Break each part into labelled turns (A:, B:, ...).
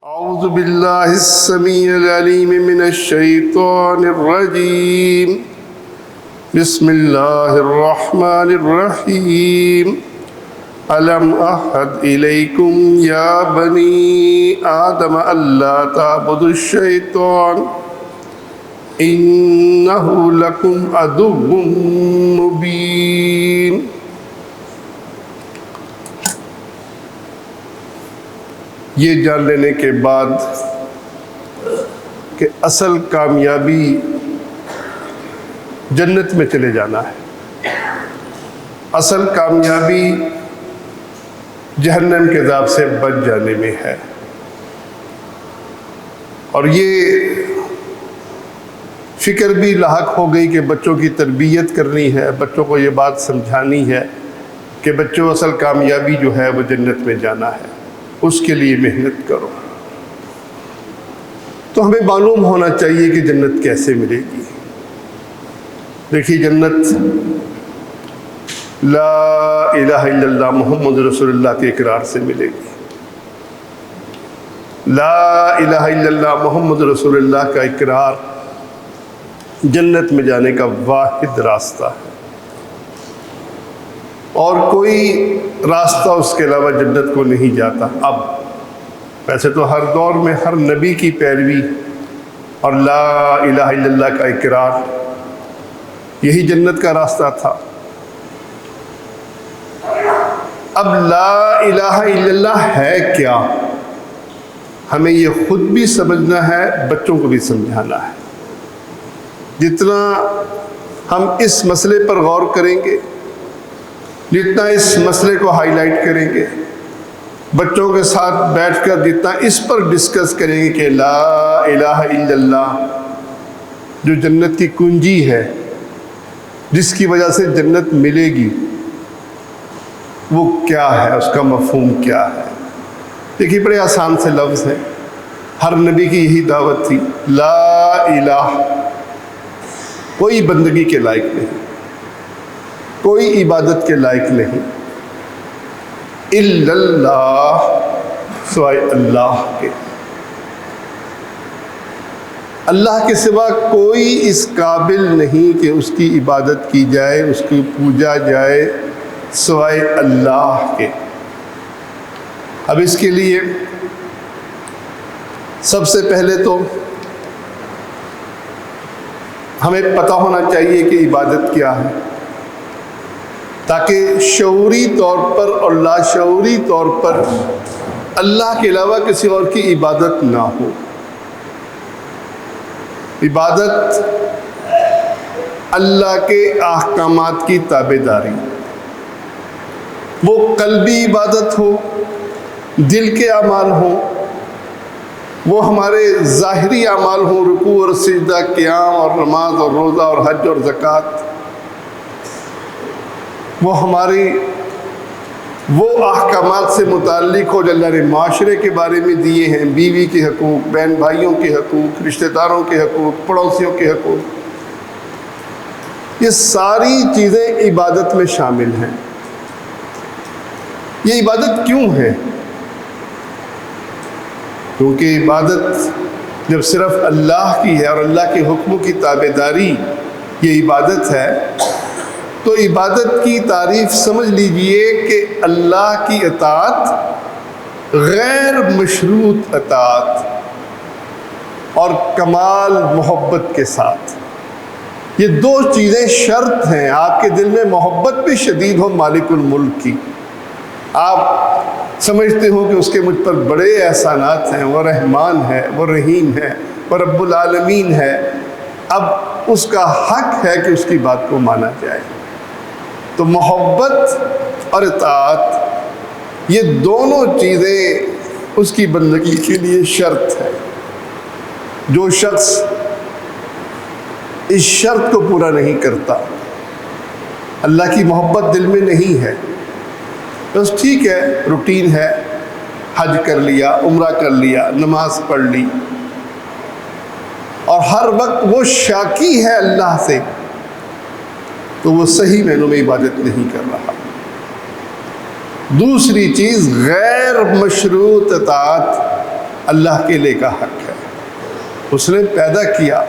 A: أعوذ بالله السميع العليم من الشيطان الرجيم بسم الله الرحمن الرحيم ألم أعهد إليكم يا بني آدم ألا تعبدوا الشيطان إنه لكم عدو مبين. یہ جان لینے کے بعد کہ اصل کامیابی جنت میں چلے جانا ہے، اصل کامیابی جہنم کے عذاب سے بچ جانے میں ہے، اور یہ فکر بھی لاحق ہو گئی کہ بچوں کی تربیت کرنی ہے، بچوں کو یہ بات سمجھانی ہے کہ بچوں اصل کامیابی جو ہے وہ جنت میں جانا ہے، اس کے لیے محنت کرو. تو ہمیں معلوم ہونا چاہیے کہ جنت کیسے ملے گی. دیکھیے، جنت لا الہ الا اللہ محمد رسول اللہ کے اقرار سے ملے گی. لا الہ الا اللہ محمد رسول اللہ کا اقرار جنت میں جانے کا واحد راستہ ہے، اور کوئی راستہ اس کے علاوہ جنت کو نہیں جاتا. اب ویسے تو ہر دور میں ہر نبی کی پیروی اور لا الہ الا اللہ کا اقرار یہی جنت کا راستہ تھا. اب لا الہ الا اللہ ہے کیا، ہمیں یہ خود بھی سمجھنا ہے، بچوں کو بھی سمجھانا ہے. جتنا ہم اس مسئلے پر غور کریں گے، جتنا اس مسئلے کو ہائی لائٹ کریں گے، بچوں کے ساتھ بیٹھ کر جتنا اس پر ڈسکس کریں گے کہ لا الہ الا اللہ جو جنت کی کنجی ہے، جس کی وجہ سے جنت ملے گی، وہ کیا ہے، اس کا مفہوم کیا ہے. دیکھیے، بڑے آسان سے لفظ ہیں، ہر نبی کی یہی دعوت تھی. لا الہ، کوئی بندگی کے لائق نہیں، کوئی عبادت کے لائق نہیں، الا اللہ، سوائے اللہ کے. اللہ کے سوا کوئی اس قابل نہیں کہ اس کی عبادت کی جائے، اس کی پوجا جائے، سوائے اللہ کے. اب اس کے لیے سب سے پہلے تو ہمیں پتہ ہونا چاہیے کہ عبادت کیا ہے، تاکہ شعوری طور پر اور لاشعوری طور پر اللہ کے علاوہ کسی اور کی عبادت نہ ہو. عبادت اللہ کے احکامات کی تابعداری، وہ قلبی عبادت ہو، دل کے اعمال ہوں، وہ ہمارے ظاہری اعمال ہوں، رکوع اور سجدہ، قیام اور نماز اور روزہ اور حج اور زکوٰۃ، وہ ہماری وہ احکامات سے متعلق ہو جو اللہ نے معاشرے کے بارے میں دیے ہیں، بیوی کے حقوق، بہن بھائیوں کے حقوق، رشتہ داروں کے حقوق، پڑوسیوں کے حقوق. یہ ساری چیزیں عبادت میں شامل ہیں. یہ عبادت کیوں ہے؟ کیونکہ عبادت جب صرف اللہ کی ہے اور اللہ کے حکموں کی تابعداری یہ عبادت ہے، تو عبادت کی تعریف سمجھ لیجئے کہ اللہ کی اطاعت، غیر مشروط اطاعت اور کمال محبت کے ساتھ. یہ دو چیزیں شرط ہیں. آپ کے دل میں محبت بھی شدید ہو مالک الملک کی، آپ سمجھتے ہو کہ اس کے مجھ پر بڑے احسانات ہیں، وہ رحمان ہے، وہ رحیم ہے، وہ رب العالمین ہے. اب اس کا حق ہے کہ اس کی بات کو مانا جائے. تو محبت اور اطاعت، یہ دونوں چیزیں اس کی بندگی کے لیے شرط ہے. جو شخص اس شرط کو پورا نہیں کرتا، اللہ کی محبت دل میں نہیں ہے، بس ٹھیک ہے، روٹین ہے، حج کر لیا، عمرہ کر لیا، نماز پڑھ لی، اور ہر وقت وہ شاکی ہے اللہ سے، تو وہ صحیح معنوں میں عبادت نہیں کر رہا. دوسری چیز غیر مشروط اطاعت، اللہ کے لے کا حق ہے۔ اس نے پیدا کیا،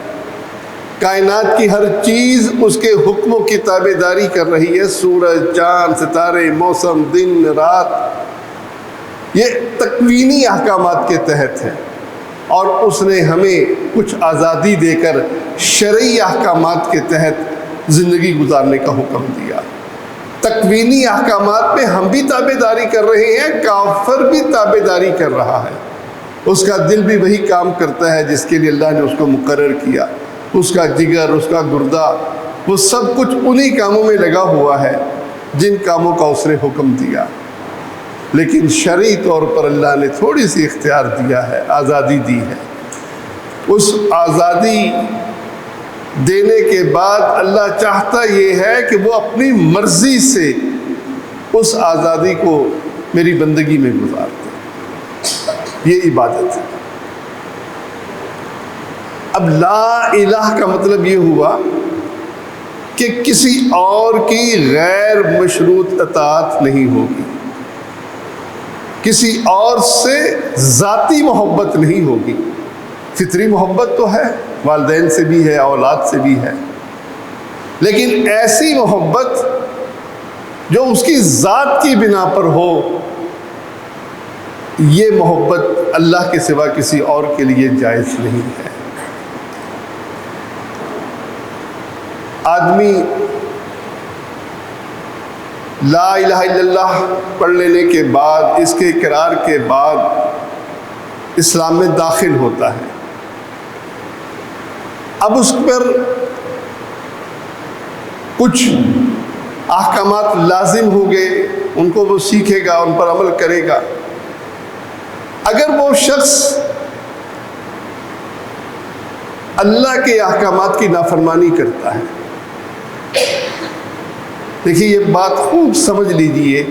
A: کائنات کی ہر چیز اس کے حکموں کی تابع داری کر رہی ہے، سورج، چاند، ستارے، موسم، دن، رات، یہ تکوینی احکامات کے تحت ہے، اور اس نے ہمیں کچھ آزادی دے کر شرعی احکامات کے تحت زندگی گزارنے کا حکم دیا۔ تکوینی احکامات میں ہم بھی تابع داری کر رہے ہیں، کافر بھی تابع داری کر رہا ہے، اس کا دل بھی وہی کام کرتا ہے جس کے لیے اللہ نے اس کو مقرر کیا، اس کا جگر، اس کا گردہ، وہ سب کچھ انہی کاموں میں لگا ہوا ہے جن کاموں کا اس نے حکم دیا۔ لیکن شرعی طور پر اللہ نے تھوڑی سی اختیار دیا ہے، آزادی دی ہے۔ اس آزادی دینے کے بعد اللہ چاہتا یہ ہے کہ وہ اپنی مرضی سے اس آزادی کو میری بندگی میں گزار دے، یہ عبادت ہے۔ اب لا الہ کا مطلب یہ ہوا کہ کسی اور کی غیر مشروط اطاعت نہیں ہوگی، کسی اور سے ذاتی محبت نہیں ہوگی۔ فطری محبت تو ہے، والدین سے بھی ہے، اولاد سے بھی ہے، لیکن ایسی محبت جو اس کی ذات کی بنا پر ہو، یہ محبت اللہ کے سوا کسی اور کے لیے جائز نہیں ہے۔ آدمی لا الہ الا اللہ پڑھ لینے کے بعد، اس کے اقرار کے بعد اسلام میں داخل ہوتا ہے۔ اب اس پر کچھ احکامات لازم ہو گئے، ان کو وہ سیکھے گا، ان پر عمل کرے گا۔ اگر وہ شخص اللہ کے احکامات کی نافرمانی کرتا ہے، دیکھیے یہ بات خوب سمجھ لیجئے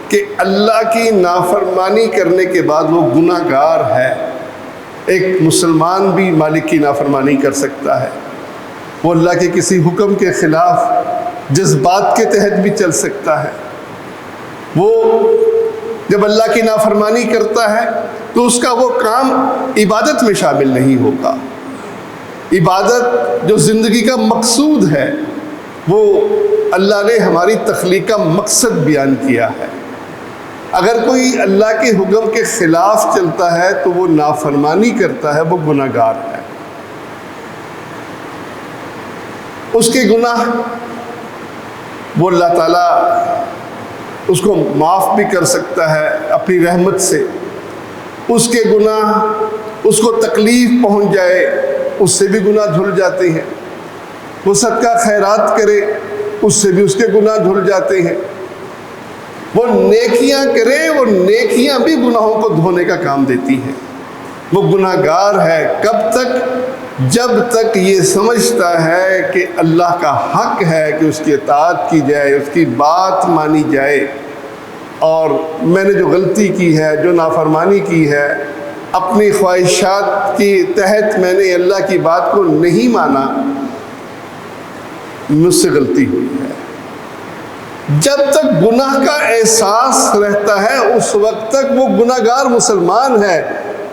A: کہ اللہ کی نافرمانی کرنے کے بعد وہ گناہ گار ہے۔ ایک مسلمان بھی مالک کی نافرمانی کر سکتا ہے، وہ اللہ کے کسی حکم کے خلاف جذبات کے تحت بھی چل سکتا ہے۔ وہ جب اللہ کی نافرمانی کرتا ہے تو اس کا وہ کام عبادت میں شامل نہیں ہوگا۔ عبادت جو زندگی کا مقصود ہے، وہ اللہ نے ہماری تخلیق کا مقصد بیان کیا ہے۔ اگر کوئی اللہ کے حکم کے خلاف چلتا ہے تو وہ نافرمانی کرتا ہے، وہ گناہ گار ہے۔ اس کے گناہ وہ اللہ تعالیٰ اس کو معاف بھی کر سکتا ہے اپنی رحمت سے۔ اس کے گناہ، اس کو تکلیف پہنچ جائے، اس سے بھی گناہ دھل جاتے ہیں۔ وہ صدقہ خیرات کرے، اس سے بھی اس کے گناہ دھل جاتے ہیں۔ وہ نیکیاں کرے، وہ نیکیاں بھی گناہوں کو دھونے کا کام دیتی ہیں۔ وہ گناہ گار ہے کب تک؟ جب تک یہ سمجھتا ہے کہ اللہ کا حق ہے کہ اس کی اطاعت کی جائے، اس کی بات مانی جائے، اور میں نے جو غلطی کی ہے، جو نافرمانی کی ہے، اپنی خواہشات کے تحت میں نے اللہ کی بات کو نہیں مانا، مجھ سے غلطی ہوئی ہے۔ جب تک گناہ کا احساس رہتا ہے اس وقت تک وہ گناہ گار مسلمان ہے،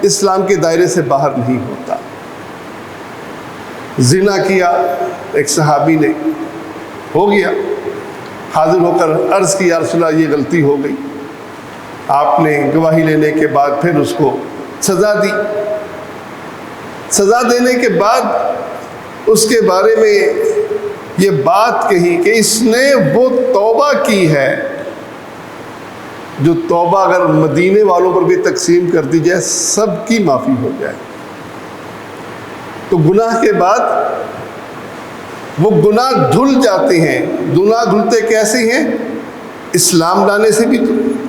A: اسلام کے دائرے سے باہر نہیں ہوتا۔ زنا کیا ایک صحابی نے، ہو گیا، حاضر ہو کر عرض کی یا رسول اللہ یہ غلطی ہو گئی۔ آپ نے گواہی لینے کے بعد پھر اس کو سزا دی۔ سزا دینے کے بعد اس کے بارے میں یہ بات کہی کہ اس نے وہ توبہ کی ہے جو توبہ اگر مدینے والوں پر بھی تقسیم کر دی جائے سب کی معافی ہو جائے۔ تو گناہ کے بعد وہ گناہ دھل جاتے ہیں۔ گناہ دھلتے کیسے ہیں؟ اسلام لانے سے بھی۔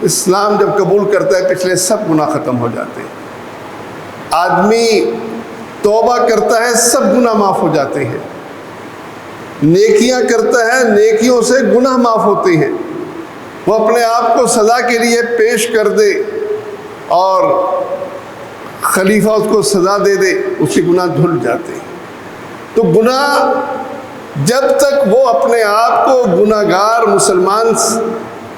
A: اسلام جب قبول کرتا ہے پچھلے سب گناہ ختم ہو جاتے ہیں۔ آدمی توبہ کرتا ہے، سب گناہ معاف ہو جاتے ہیں۔ نیکیاں کرتا ہے، نیکیوں سے گناہ معاف ہوتے ہیں۔ وہ اپنے آپ کو سزا کے لیے پیش کر دے اور خلیفہ اس کو سزا دے دے، اس کے گناہ دھل جاتے ہیں۔ تو گناہ جب تک وہ اپنے آپ کو گناہ گار مسلمان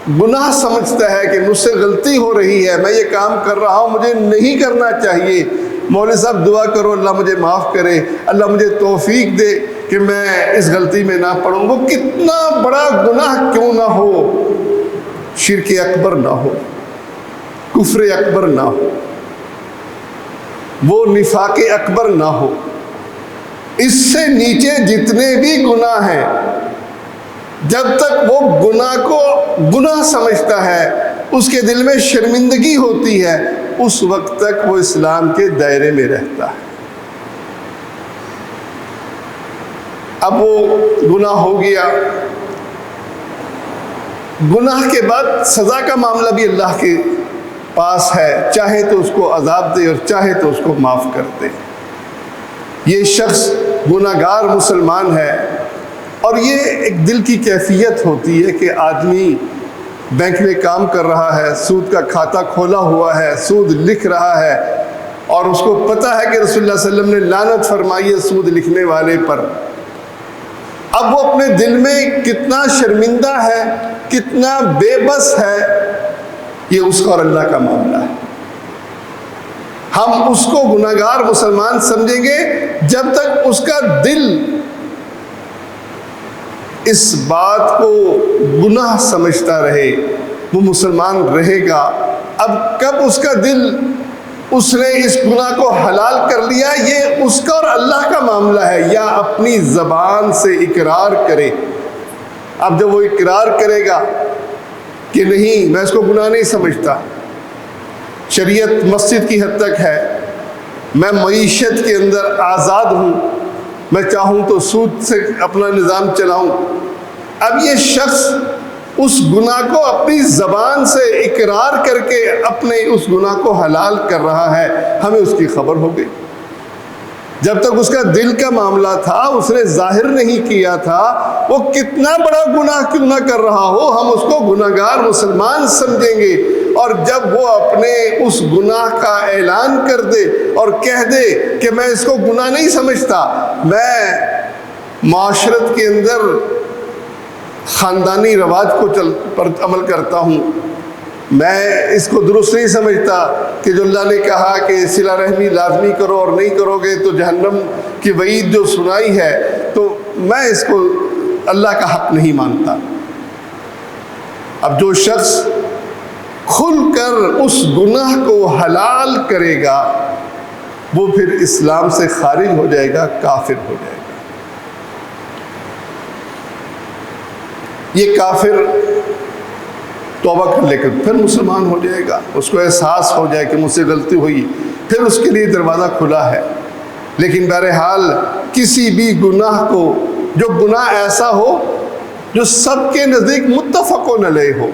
A: گناہ سمجھتا ہے کہ مجھ سے غلطی ہو رہی ہے، میں یہ کام کر رہا ہوں، مجھے نہیں کرنا چاہیے، مولوی صاحب دعا کرو اللہ مجھے معاف کرے، اللہ مجھے توفیق دے کہ میں اس غلطی میں نہ پڑوں، وہ کتنا بڑا گناہ کیوں نہ ہو، شرک اکبر نہ ہو، کفر اکبر نہ ہو، وہ نفاق اکبر نہ ہو، اس سے نیچے جتنے بھی گناہ ہیں، جب تک وہ گناہ کو گناہ سمجھتا ہے، اس کے دل میں شرمندگی ہوتی ہے، اس وقت تک وہ اسلام کے دائرے میں رہتا ہے۔ اب وہ گناہ ہو گیا، گناہ کے بعد سزا کا معاملہ بھی اللہ کے پاس ہے، چاہے تو اس کو عذاب دے اور چاہے تو اس کو معاف کر دے۔ یہ شخص گناہ گار مسلمان ہے، اور یہ ایک دل کی کیفیت ہوتی ہے کہ آدمی بینک میں کام کر رہا ہے، سود کا کھاتہ کھولا ہوا ہے، سود لکھ رہا ہے، اور اس کو پتہ ہے کہ رسول اللہ صلی اللہ علیہ وسلم نے لعنت فرمائی ہے سود لکھنے والے پر۔ اب وہ اپنے دل میں کتنا شرمندہ ہے، کتنا بے بس ہے، یہ اس کا اور اللہ کا معاملہ ہے۔ ہم اس کو گناہ گار مسلمان سمجھیں گے جب تک اس کا دل اس بات کو گناہ سمجھتا رہے، وہ مسلمان رہے گا۔ اب کب اس کا دل اس نے اس گناہ کو حلال کر لیا، یہ اس کا اور اللہ کا معاملہ ہے، یا اپنی زبان سے اقرار کرے۔ اب جب وہ اقرار کرے گا کہ نہیں میں اس کو گناہ نہیں سمجھتا، شریعت مسجد کی حد تک ہے، میں معیشت کے اندر آزاد ہوں، میں چاہوں تو سود سے اپنا نظام چلاؤں، اب یہ شخص اس گناہ کو اپنی زبان سے اقرار کر کے اپنے اس گناہ کو حلال کر رہا ہے، ہمیں اس کی خبر ہو گئی۔ جب تک اس کا دل کا معاملہ تھا، اس نے ظاہر نہیں کیا تھا، وہ کتنا بڑا گناہ کیوں نہ کر رہا ہو، ہم اس کو گناہ گار مسلمان سمجھیں گے۔ اور جب وہ اپنے اس گناہ کا اعلان کر دے اور کہہ دے کہ میں اس کو گناہ نہیں سمجھتا، میں معاشرت کے اندر خاندانی رواج پر عمل کرتا ہوں، میں اس کو درست نہیں سمجھتا کہ جو اللہ نے کہا کہ صلہ رحمی لازمی کرو اور نہیں کرو گے تو جہنم کی وعید جو سنائی ہے، تو میں اس کو اللہ کا حق نہیں مانتا۔ اب جو شخص کھل کر اس گناہ کو حلال کرے گا، وہ پھر اسلام سے خارج ہو جائے گا، کافر ہو جائے گا۔ یہ کافر توبہ کر لے کر پھر مسلمان ہو جائے گا، اس کو احساس ہو جائے کہ مجھ سے غلطی ہوئی، پھر اس کے لیے دروازہ کھلا ہے۔ لیکن بہرحال کسی بھی گناہ کو، جو گناہ ایسا ہو جو سب کے نزدیک متفق علیہ ہو،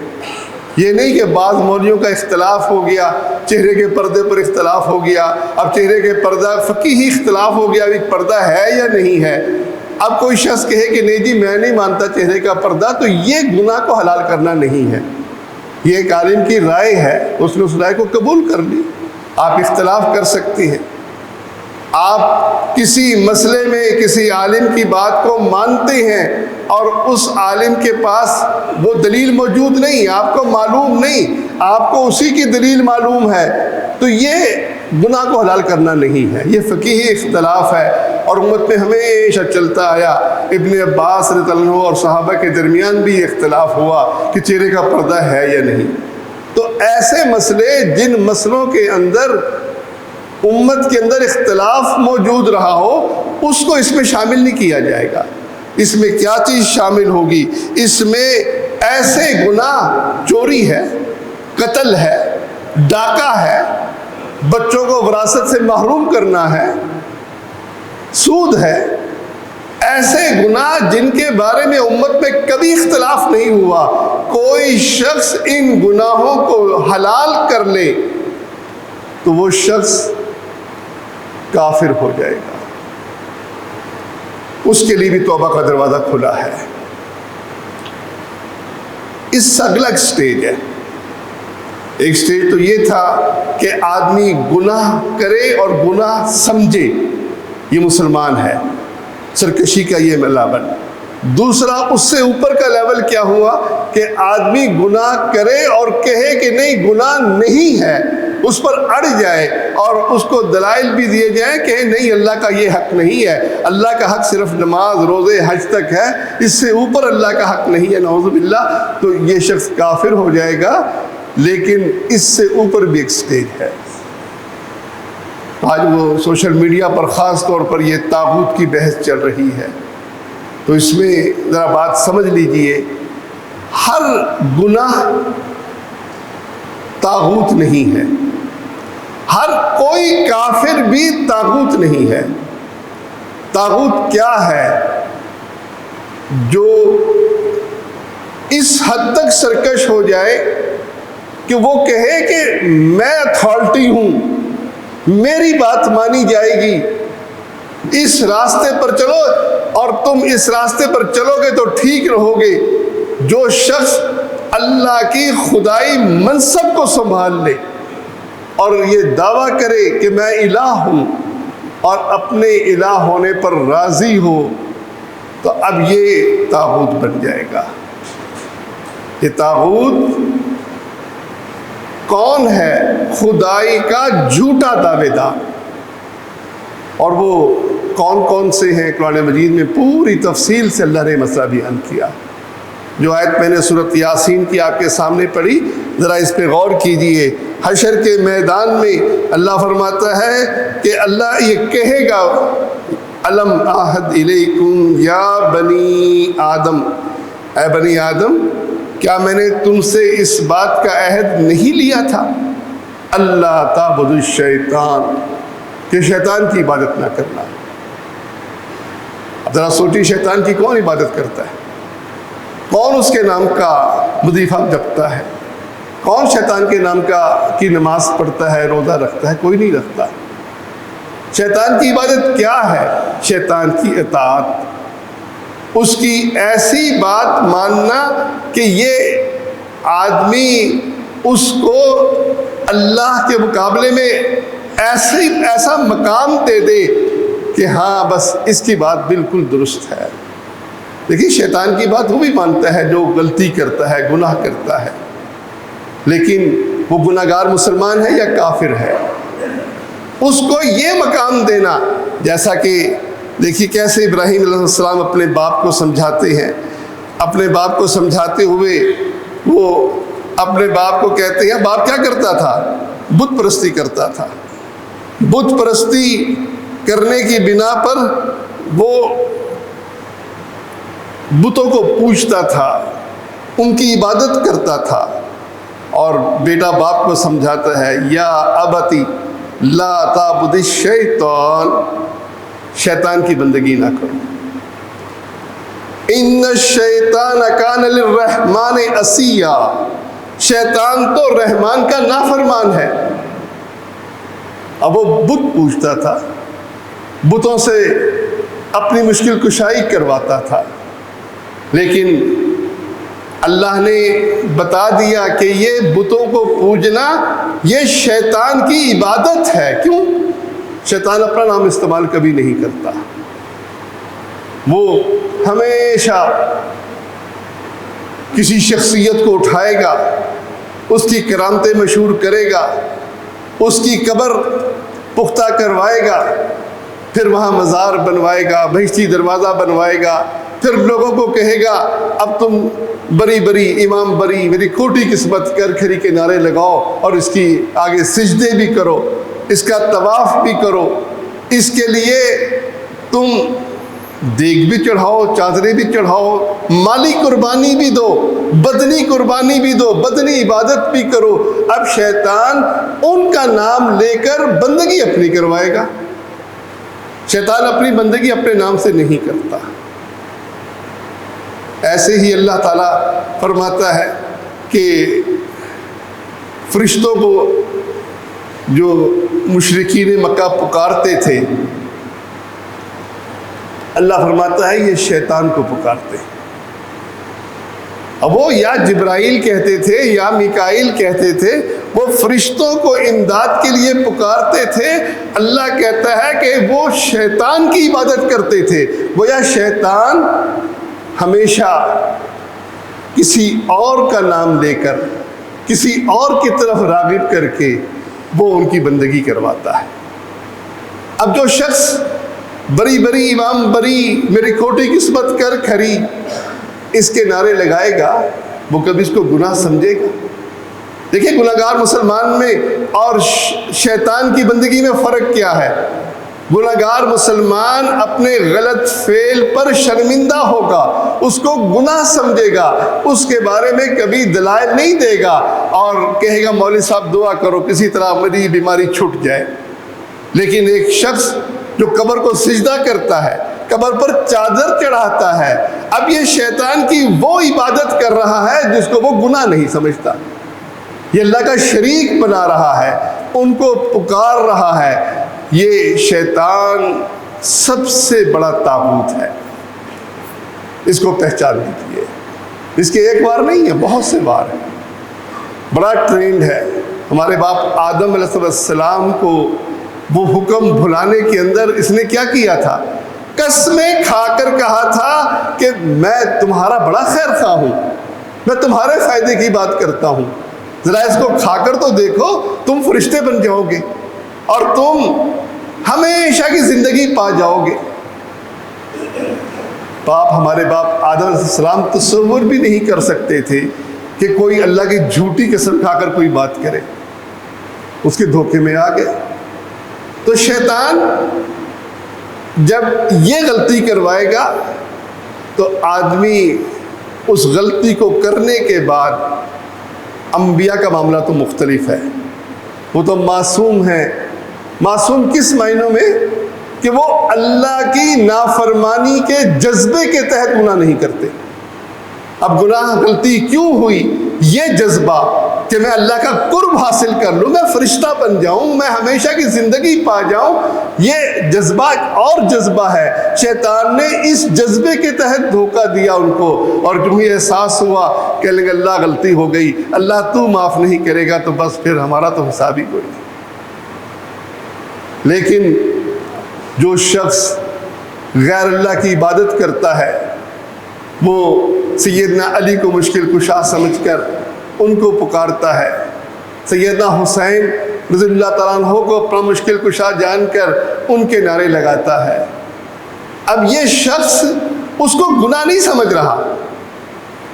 A: یہ نہیں کہ بعض مولویوں کا اختلاف ہو گیا، چہرے کے پردے پر اختلاف ہو گیا، اب چہرے کے پردہ فقہی اختلاف ہو گیا، ابھی پردہ ہے یا نہیں ہے، اب کوئی شخص کہے کہ نہیں جی میں نہیں مانتا چہرے کا پردہ، تو یہ گناہ کو حلال کرنا نہیں ہے، یہ ایک عالم کی رائے ہے، اس نے اس رائے کو قبول کر لی۔ آپ اختلاف کر سکتی ہیں، آپ کسی مسئلے میں کسی عالم کی بات کو مانتے ہیں اور اس عالم کے پاس وہ دلیل موجود نہیں، آپ کو معلوم نہیں، آپ کو اسی کی دلیل معلوم ہے، تو یہ گناہ کو حلال کرنا نہیں ہے، یہ فقہی اختلاف ہے، اور امت میں ہمیشہ چلتا آیا۔ ابن عباس رضی اللہ عنہ اور صحابہ کے درمیان بھی اختلاف ہوا کہ چہرے کا پردہ ہے یا نہیں۔ تو ایسے مسئلے جن مسئلوں کے اندر امت کے اندر اختلاف موجود رہا ہو، اس کو اس میں شامل نہیں کیا جائے گا۔ اس میں کیا چیز شامل ہوگی؟ اس میں ایسے گناہ، چوری ہے، قتل ہے، ڈاکہ ہے، بچوں کو وراثت سے محروم کرنا ہے، سود ہے، ایسے گناہ جن کے بارے میں امت میں کبھی اختلاف نہیں ہوا، کوئی شخص ان گناہوں کو حلال کر لے تو وہ شخص کافر ہو جائے گا، اس کے لیے بھی توبہ کا دروازہ کھلا ہے۔ اس سے اگلا سٹیج ہے، ایک سٹیج تو یہ تھا کہ آدمی گناہ کرے اور گناہ سمجھے یہ مسلمان ہے، سرکشی کا یہ ملابن۔ دوسرا اس سے اوپر کا لیول کیا ہوا کہ آدمی گناہ کرے اور کہے کہ نہیں گناہ نہیں ہے، اس پر اڑ جائے اور اس کو دلائل بھی دیے جائیں کہ نہیں اللہ کا یہ حق نہیں ہے، اللہ کا حق صرف نماز روزے حج تک ہے، اس سے اوپر اللہ کا حق نہیں ہے، نعوذ باللہ، تو یہ شخص کافر ہو جائے گا۔ لیکن اس سے اوپر بھی ایک سٹیج ہے۔ آج وہ سوشل میڈیا پر خاص طور پر یہ طاغوت کی بحث چل رہی ہے، تو اس میں ذرا بات سمجھ لیجئے، ہر گناہ طاغوت نہیں ہے، ہر کوئی کافر بھی طاغوت نہیں ہے۔ طاغوت کیا ہے؟ جو اس حد تک سرکش ہو جائے کہ وہ کہے کہ میں اتھارٹی ہوں، میری بات مانی جائے گی، اس راستے پر چلو اور تم اس راستے پر چلو گے تو ٹھیک رہو گے۔ جو شخص اللہ کی خدائی منصب کو سنبھال لے اور یہ دعویٰ کرے کہ میں الہ ہوں اور اپنے الہ ہونے پر راضی ہو، تو اب یہ طاغوت بن جائے گا۔ یہ طاغوت کون ہے؟ خدائی کا جھوٹا دعوے دار۔ اور وہ کون کون سے ہیں؟ قرآن مجید میں پوری تفصیل سے اللہ نے مسئلہ بیان کیا۔ جو آیت میں نے سورۃ یاسین کی آپ کے سامنے پڑھی، ذرا اس پہ غور کیجئے۔ حشر کے میدان میں اللہ فرماتا ہے کہ اللہ یہ کہے گا، الم اعہد الیکم یا بنی آدم، اے بنی آدم، کیا میں نے تم سے اس بات کا عہد نہیں لیا تھا اللہ تعبدوا الشیطان، کہ شیطان کی عبادت نہ کرنا۔ اب ذرا سوچی، شیطان کی کون عبادت کرتا ہے؟ کون اس کے نام کا وظیفہ جپتا ہے؟ کون شیطان کے نام کی نماز پڑھتا ہے، روزہ رکھتا ہے؟ کوئی نہیں رکھتا۔ شیطان کی عبادت کیا ہے؟ شیطان کی اطاعت، اس کی ایسی بات ماننا کہ یہ آدمی اس کو اللہ کے مقابلے میں ایسا مقام دے دے کہ ہاں بس اس کی بات بالکل درست ہے۔ دیکھیے، شیطان کی بات وہ بھی مانتا ہے جو غلطی کرتا ہے، گناہ کرتا ہے، لیکن وہ گناہ گار مسلمان ہے یا کافر ہے، اس کو یہ مقام دینا، جیسا کہ دیکھیے کیسے ابراہیم علیہ السلام اپنے باپ کو سمجھاتے ہیں۔ اپنے باپ کو سمجھاتے ہوئے وہ اپنے باپ کو کہتے ہیں، باپ کیا کرتا تھا؟ بت پرستی کرتا تھا۔ بت پرستی کرنے کی بنا پر وہ بتوں کو پوجتا تھا، ان کی عبادت کرتا تھا۔ اور بیٹا باپ کو سمجھاتا ہے، یا ابتی لا تعبد الشیطان، شیطان کی بندگی نہ کرو، ان الشیطان کان للرحمن عصیا، شیطان تو رحمان کا نافرمان ہے۔ اب وہ بت پوجتا تھا، بتوں سے اپنی مشکل کشائی کرواتا تھا، لیکن اللہ نے بتا دیا کہ یہ بتوں کو پوجنا یہ شیطان کی عبادت ہے۔ کیوں؟ شیطان اپنا نام استعمال کبھی نہیں کرتا، وہ ہمیشہ کسی شخصیت کو اٹھائے گا، اس کی کرامتیں مشہور کرے گا، اس کی قبر پختہ کروائے گا، پھر وہاں مزار بنوائے گا، بہشتی دروازہ بنوائے گا، پھر لوگوں کو کہے گا اب تم بری بری امام بری، میری کھوٹی قسمت کر کھری کے نعرے لگاؤ اور اس کی آگے سجدے بھی کرو، اس کا طواف بھی کرو، اس کے لیے تم دیگ بھی چڑھاؤ، چادریں بھی چڑھاؤ، مالی قربانی بھی دو، بدنی قربانی بھی دو، بدنی عبادت بھی کرو۔ اب شیطان ان کا نام لے کر بندگی اپنی کروائے گا۔ شیطان اپنی بندگی اپنے نام سے نہیں کرتا۔ ایسے ہی اللہ تعالیٰ فرماتا ہے کہ فرشتوں کو جو مشرکین مکہ پکارتے تھے، اللہ فرماتا ہے یہ شیطان کو پکارتے ہیں۔ اب وہ یا جبرائیل کہتے تھے یا میکائیل کہتے تھے، وہ فرشتوں کو امداد کے لیے پکارتے تھے۔ اللہ کہتا ہے کہ وہ شیطان کی عبادت کرتے تھے، گویا شیطان ہمیشہ کسی اور کا نام لے کر کسی اور کی طرف راغب کر کے وہ ان کی بندگی کرواتا ہے۔ اب جو شخص بری بری امام بری میری کھوٹی قسمت کر کھری اس کے نعرے لگائے گا، وہ کبھی اس کو گناہ سمجھے گا؟ دیکھیں گناہگار مسلمان میں اور شیطان کی بندگی میں فرق کیا ہے۔ گناہگار مسلمان اپنے غلط فعل پر شرمندہ ہوگا، اس کو گناہ سمجھے گا، اس کے بارے میں کبھی دلائل نہیں دے گا اور کہے گا مولوی صاحب دعا کرو کسی طرح میری بیماری چھوٹ جائے۔ لیکن ایک شخص جو قبر کو سجدہ کرتا ہے، قبر پر چادر چڑھاتا ہے، اب یہ شیطان کی وہ عبادت کر رہا ہے جس کو وہ گناہ نہیں سمجھتا، یہ اللہ کا شریک بنا رہا ہے، ان کو پکار رہا ہے۔ یہ شیطان سب سے بڑا طاغوت ہے، اس کو پہچان لیجیے۔ اس کے ایک بار نہیں ہے، بہت سے بار ہے، بڑا ٹرینڈ ہے۔ ہمارے باپ آدم علیہ السلام کو وہ حکم بھلانے کے اندر اس نے کیا کیا تھا؟ قسمیں کھا کر کہا تھا کہ میں تمہارا بڑا خیر خواہ ہوں، میں تمہارے فائدے کی بات کرتا ہوں، ذرا اس کو کھا کر تو دیکھو، تم فرشتے بن جاؤ گے اور تم ہمیشہ کی زندگی پا جاؤ گے۔ ہمارے باپ آدم علیہ السلام تصور بھی نہیں کر سکتے تھے کہ کوئی اللہ کی جھوٹی قسم کھا کر کوئی بات کرے، اس کے دھوکے میں آ گئے۔ تو شیطان جب یہ غلطی کروائے گا تو آدمی اس غلطی کو کرنے کے بعد، انبیاء کا معاملہ تو مختلف ہے، وہ تو معصوم ہیں۔ معصوم کس معنوں میں؟ کہ وہ اللہ کی نافرمانی کے جذبے کے تحت گناہ نہیں کرتے۔ اب گناہ غلطی کیوں ہوئی؟ یہ جذبہ کہ میں اللہ کا قرب حاصل کر لوں، میں فرشتہ بن جاؤں، میں ہمیشہ کی زندگی پا جاؤں، یہ جذبہ اور جذبہ ہے۔ شیطان نے اس جذبے کے تحت دھوکہ دیا ان کو، اور جو ہی احساس ہوا کہ اللہ غلطی ہو گئی، اللہ تو معاف نہیں کرے گا تو بس پھر ہمارا تو حساب ہی کوئی نہیں۔ لیکن جو شخص غیر اللہ کی عبادت کرتا ہے وہ سیدنا علی کو مشکل کشا سمجھ کر ان کو پکارتا ہے، سیدنا حسین رضی اللہ تعالیٰ عنہ کو اپنا مشکل کشا جان کر ان کے نعرے لگاتا ہے۔ اب یہ شخص اس کو گناہ نہیں سمجھ رہا،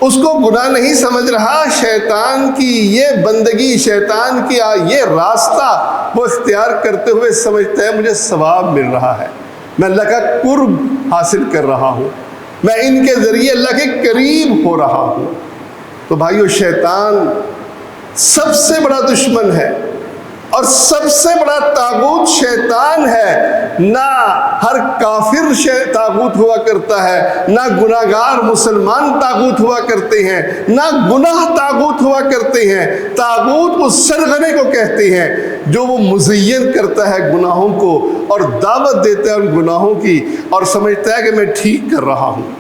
A: اس کو گناہ نہیں سمجھ رہا، شیطان کی یہ بندگی، شیطان کی یہ راستہ وہ اختیار کرتے ہوئے سمجھتا ہے مجھے ثواب مل رہا ہے، میں اللہ کا قرب حاصل کر رہا ہوں، میں ان کے ذریعے اللہ کے قریب ہو رہا ہوں۔ تو بھائیو، شیطان سب سے بڑا دشمن ہے اور سب سے بڑا طاغوت شیطان ہے۔ نہ ہر کافر طاغوت ہوا کرتا ہے، نہ گناہگار مسلمان طاغوت ہوا کرتے ہیں، نہ گناہ طاغوت ہوا کرتے ہیں۔ طاغوت اس سرغنے کو کہتے ہیں جو وہ مزین کرتا ہے گناہوں کو اور دعوت دیتا ہے ان گناہوں کی، اور سمجھتا ہے کہ میں ٹھیک کر رہا ہوں۔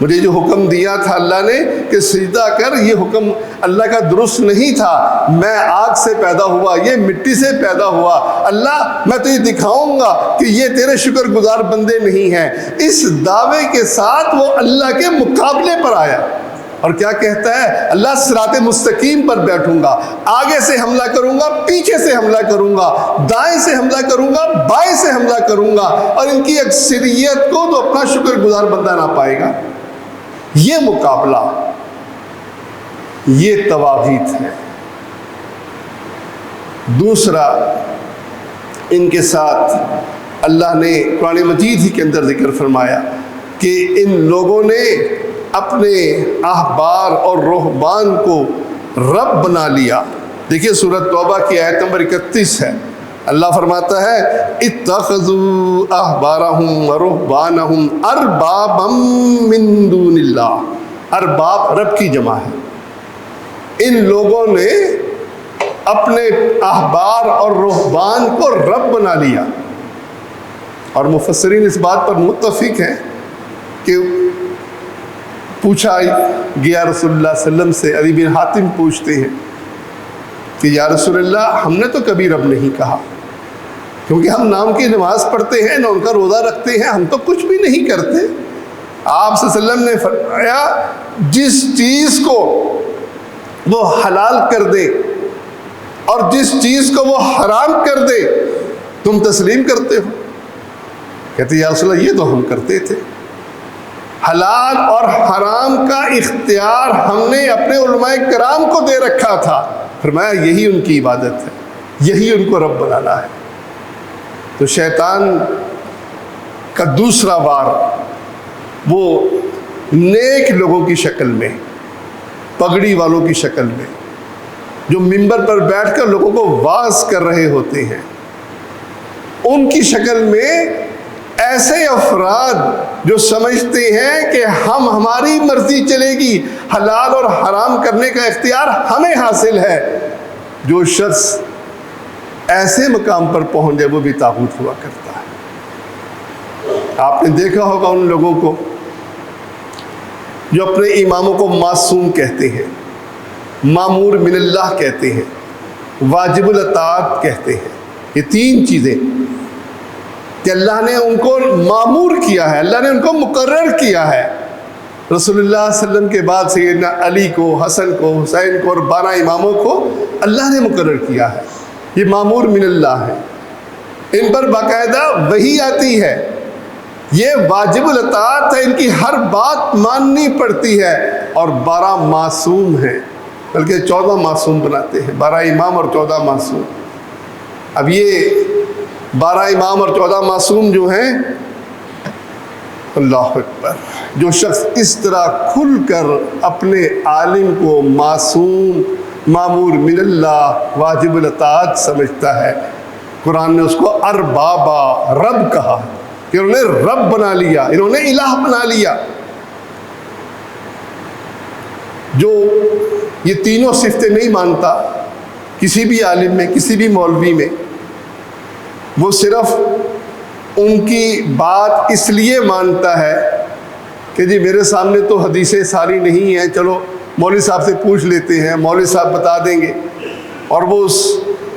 A: مجھے جو حکم دیا تھا اللہ نے کہ سجدہ کر، یہ حکم اللہ کا درست نہیں تھا، میں آگ سے پیدا ہوا، یہ مٹی سے پیدا ہوا، اللہ میں تجھے دکھاؤں گا کہ یہ تیرے شکر گزار بندے نہیں ہیں۔ اس دعوے کے ساتھ وہ اللہ کے مقابلے پر آیا اور کیا کہتا ہے؟ اللہ صراط مستقیم پر بیٹھوں گا، آگے سے حملہ کروں گا، پیچھے سے حملہ کروں گا، دائیں سے حملہ کروں گا، بائیں سے حملہ کروں گا، اور ان کی اکثریت کو تو اپنا شکر گزار بندہ نہ پائے گا۔ یہ مقابلہ، یہ طواغیت ہے۔ دوسرا، ان کے ساتھ اللہ نے قرآن مجید ہی کے اندر ذکر فرمایا کہ ان لوگوں نے اپنے احبار اور رہبان کو رب بنا لیا۔ دیکھیے سورۃ توبہ کی آیت نمبر 31 ہے، اللہ فرماتا ہے اتخذوا احبارهم ورهبانهم اربابا من دون اللہ۔ ارباب رب کی جمع ہے۔ ان لوگوں نے اپنے احبار اور رہبان کو رب بنا لیا، اور مفسرین اس بات پر متفق ہیں کہ پوچھا گیا رسول اللہ صلی اللہ علیہ وسلم سے، عدی بن حاتم پوچھتے ہیں کہ یا رسول اللہ ہم نے تو کبھی رب نہیں کہا، کیونکہ ہم نام کی نماز پڑھتے ہیں، نہ ان کا روزہ رکھتے ہیں، ہم تو کچھ بھی نہیں کرتے، آپ صلی اللہ علیہ وسلم نے فرمایا جس چیز کو وہ حلال کر دے اور جس چیز کو وہ حرام کر دے تم تسلیم کرتے ہو؟ کہتے یا رسول اللہ یہ تو ہم کرتے تھے. حلال اور حرام کا اختیار ہم نے اپنے علماء کرام کو دے رکھا تھا. فرمایا یہی ان کی عبادت ہے, یہی ان کو رب بنانا ہے. تو شیطان کا دوسرا وار وہ نیک لوگوں کی شکل میں, پگڑی والوں کی شکل میں, جو ممبر پر بیٹھ کر لوگوں کو واعظ کر رہے ہوتے ہیں, ان کی شکل میں ایسے افراد جو سمجھتے ہیں کہ ہماری مرضی چلے گی, حلال اور حرام کرنے کا اختیار ہمیں حاصل ہے. جو شخص ایسے مقام پر پہنچ جائے وہ بھی طاغوت ہوا کرتا ہے. آپ نے دیکھا ہوگا ان لوگوں کو جو اپنے اماموں کو معصوم کہتے ہیں, مامور من اللہ کہتے ہیں, واجب الاطاعت کہتے ہیں. یہ تین چیزیں کہ اللہ نے ان کو مامور کیا ہے, اللہ نے ان کو مقرر کیا ہے. رسول اللہ صلی اللہ علیہ وسلم کے بعد سیدنا علی کو, حسن کو, حسین کو اور 12 اماموں کو اللہ نے مقرر کیا ہے. یہ مامور من اللہ ہے, ان پر باقاعدہ وحی آتی ہے, یہ واجب الاطاعت ہے, ان کی ہر بات ماننی پڑتی ہے. اور 12 معصوم ہیں, بلکہ 14 معصوم بناتے ہیں, 12 امام اور 14 معصوم. اب یہ 12 امام اور 14 معصوم جو ہیں, اللہ اکبر, جو شخص اس طرح کھل کر اپنے عالم کو معصوم, مامور من اللہ, واجب الاطاعت سمجھتا ہے, قرآن نے اس کو اربابا, رب کہا کہ انہوں نے رب بنا لیا, انہوں نے الہ بنا لیا. جو یہ تینوں صفتیں نہیں مانتا کسی بھی عالم میں, کسی بھی مولوی میں, وہ صرف ان کی بات اس لیے مانتا ہے کہ جی میرے سامنے تو حدیثیں ساری نہیں ہیں, چلو مولوی صاحب سے پوچھ لیتے ہیں, مولوی صاحب بتا دیں گے, اور وہ اس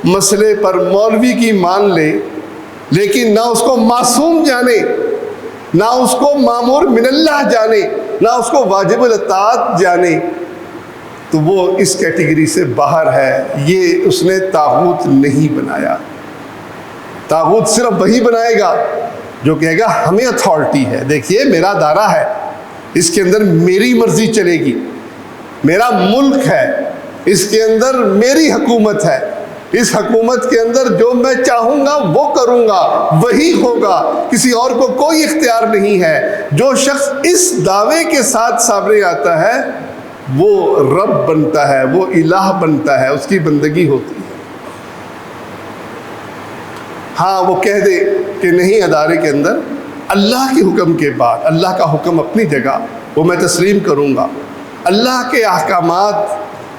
A: مسئلے پر مولوی کی مان لے, لیکن نہ اس کو معصوم جانے, نہ اس کو مامور من اللہ جانے, نہ اس کو واجب الاطاعت جانے, تو وہ اس کیٹیگری سے باہر ہے. یہ اس نے طاغوت نہیں بنایا. طاغوت صرف وہی بنائے گا جو کہے گا ہمیں اتھارٹی ہے, دیکھیے میرا دائرہ ہے, اس کے اندر میری مرضی چلے گی, میرا ملک ہے, اس کے اندر میری حکومت ہے, اس حکومت کے اندر جو میں چاہوں گا وہ کروں گا, وہی ہوگا, کسی اور کو کوئی اختیار نہیں ہے. جو شخص اس دعوے کے ساتھ سامنے آتا ہے وہ رب بنتا ہے, وہ الہ بنتا ہے, اس کی بندگی ہوتی ہے. ہاں وہ کہہ دے کہ نہیں, ادارے کے اندر اللہ کے حکم کے بعد, اللہ کا حکم اپنی جگہ وہ میں تسلیم کروں گا, اللہ کے احکامات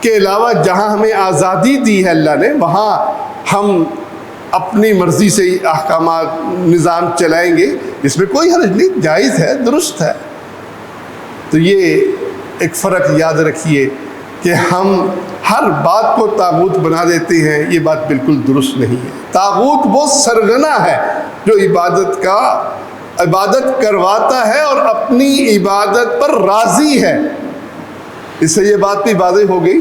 A: کے علاوہ جہاں ہمیں آزادی دی ہے اللہ نے, وہاں ہم اپنی مرضی سے احکامات نظام چلائیں گے, اس میں کوئی حرج نہیں, جائز ہے, درست ہے. تو یہ ایک فرق یاد رکھیے کہ ہم ہر بات کو طاغوت بنا دیتے ہیں, یہ بات بالکل درست نہیں ہے. طاغوت وہ سرغنہ ہے جو عبادت کرواتا ہے اور اپنی عبادت پر راضی ہے. اس سے یہ بات بھی واضح ہو گئی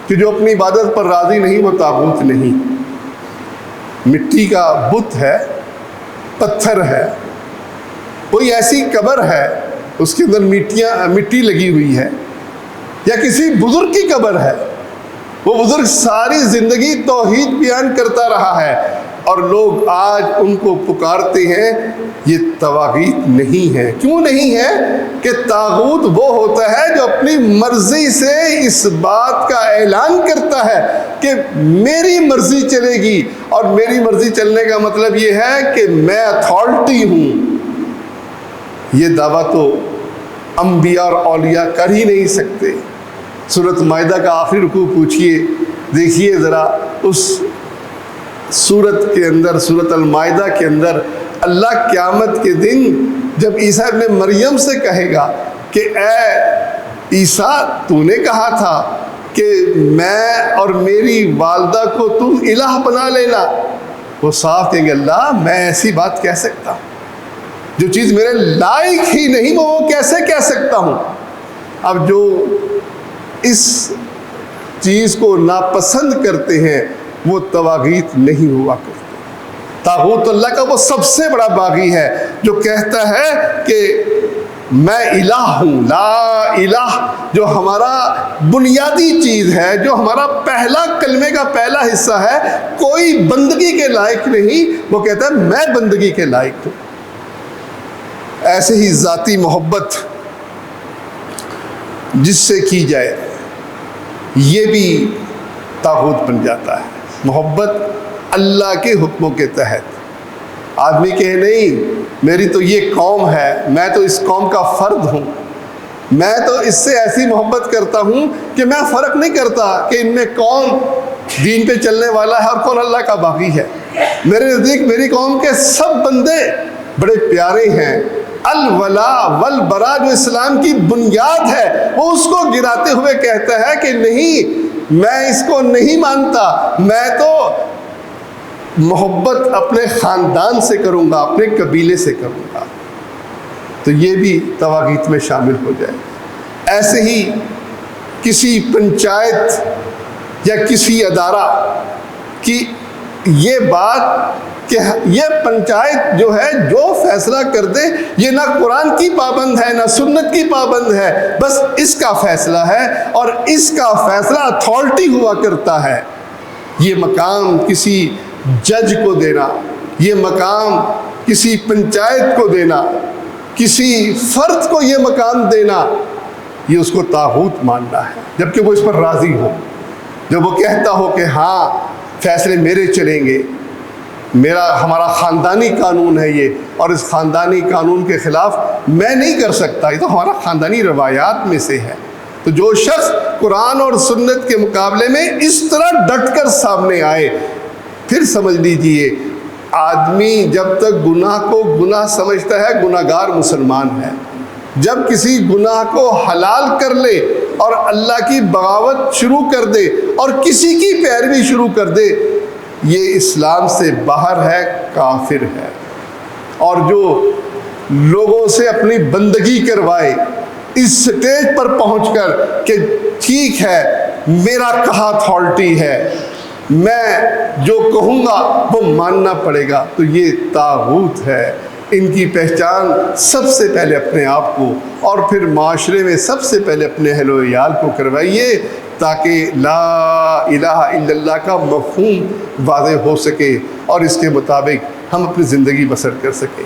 A: کہ جو اپنی عبادت پر راضی نہیں وہ طاغوت نہیں. مٹی کا بت ہے, پتھر ہے, کوئی ایسی قبر ہے اس کے اندر مٹی لگی ہوئی ہے, یا کسی بزرگ کی قبر ہے, وہ بزرگ ساری زندگی توحید بیان کرتا رہا ہے, اور لوگ آج ان کو پکارتے ہیں, یہ طواغیت نہیں ہے. کیوں نہیں ہے؟ کہ طاغوت وہ ہوتا ہے جو اپنی مرضی سے اس بات کا اعلان کرتا ہے کہ میری مرضی چلے گی, اور میری مرضی چلنے کا مطلب یہ ہے کہ میں اتھارٹی ہوں. یہ دعویٰ تو انبیاء اور اولیاء کر ہی نہیں سکتے. سورۃ مائدہ کا آخری رکوع پوچھئے, دیکھیے ذرا اس سورت کے اندر, سورۃ المائدہ کے اندر اللہ قیامت کے دن جب عیسیٰ ابن مریم سے کہے گا کہ اے عیسیٰ تو نے کہا تھا کہ میں اور میری والدہ کو تم الہ بنا لینا, وہ صاف کہیں گے اللہ میں ایسی بات کہہ سکتا ہوں, جو چیز میرے لائق ہی نہیں وہ کیسے کہہ سکتا ہوں؟ اب جو اس چیز کو ناپسند کرتے ہیں وہ طواغیت نہیں ہوا کرتے۔ طاغوت اللہ کا وہ سب سے بڑا باغی ہے جو کہتا ہے کہ میں الہ ہوں، لا الہ، جو ہمارا بنیادی چیز ہے، جو ہمارا پہلا کلمے کا پہلا حصہ ہے، کوئی بندگی کے لائق نہیں، وہ کہتا ہے میں بندگی کے لائق ہوں۔ ایسے ہی ذاتی محبت جس سے کی جائے یہ بھی طاغوت بن جاتا ہے۔ محبت اللہ کے حکموں کے تحت، آدمی کہے نہیں میری تو یہ قوم ہے، میں تو اس قوم کا فرد ہوں، میں تو اس سے ایسی محبت کرتا ہوں کہ میں فرق نہیں کرتا کہ ان میں کون دین پہ چلنے والا ہے اور کون اللہ کا باغی ہے۔ میرے نزدیک میری قوم کے سب بندے بڑے پیارے ہیں۔ الولا والبرا جو اسلام کی بنیاد ہے وہ اس کو گراتے ہوئے کہتا ہے کہ نہیں، میں اس کو نہیں مانتا، میں تو محبت اپنے خاندان سے کروں گا، اپنے قبیلے سے کروں گا۔ تو یہ بھی طواغیت میں شامل ہو جائے۔ ایسے ہی کسی پنچایت یا کسی ادارہ کی یہ بات کہ یہ پنچایت جو ہے جو فیصلہ کر دے یہ نہ قرآن کی پابند ہے نہ سنت کی پابند ہے، بس اس کا فیصلہ ہے اور اس کا فیصلہ اتھارٹی ہوا کرتا ہے۔ یہ مقام کسی جج کو دینا، یہ مقام کسی پنچایت کو دینا، کسی فرد کو یہ مقام دینا، یہ اس کو طاغوت ماننا ہے، جبکہ وہ اس پر راضی ہو، جب وہ کہتا ہو کہ ہاں فیصلے میرے چلیں گے، ہمارا خاندانی قانون ہے یہ، اور اس خاندانی قانون کے خلاف میں نہیں کر سکتا، یہ تو ہمارا خاندانی روایات میں سے ہے۔ تو جو شخص قرآن اور سنت کے مقابلے میں اس طرح ڈٹ کر سامنے آئے، پھر سمجھ لیجئے آدمی جب تک گناہ کو گناہ سمجھتا ہے گناہگار مسلمان ہے، جب کسی گناہ کو حلال کر لے اور اللہ کی بغاوت شروع کر دے اور کسی کی پیروی شروع کر دے، یہ اسلام سے باہر ہے، کافر ہے۔ اور جو لوگوں سے اپنی بندگی کروائے اس سٹیج پر پہنچ کر کہ ٹھیک ہے میرا کہا اتھارٹی ہے، میں جو کہوں گا وہ ماننا پڑے گا، تو یہ طاغوت ہے۔ ان کی پہچان سب سے پہلے اپنے آپ کو اور پھر معاشرے میں سب سے پہلے اپنے اہل و عیال کو کروائیے تاکہ لا الہ الا اللہ کا مفہوم واضح ہو سکے اور اس کے مطابق ہم اپنی زندگی بسر کر سکیں۔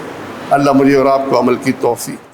A: اللہ مجھے اور آپ کو عمل کی توفیق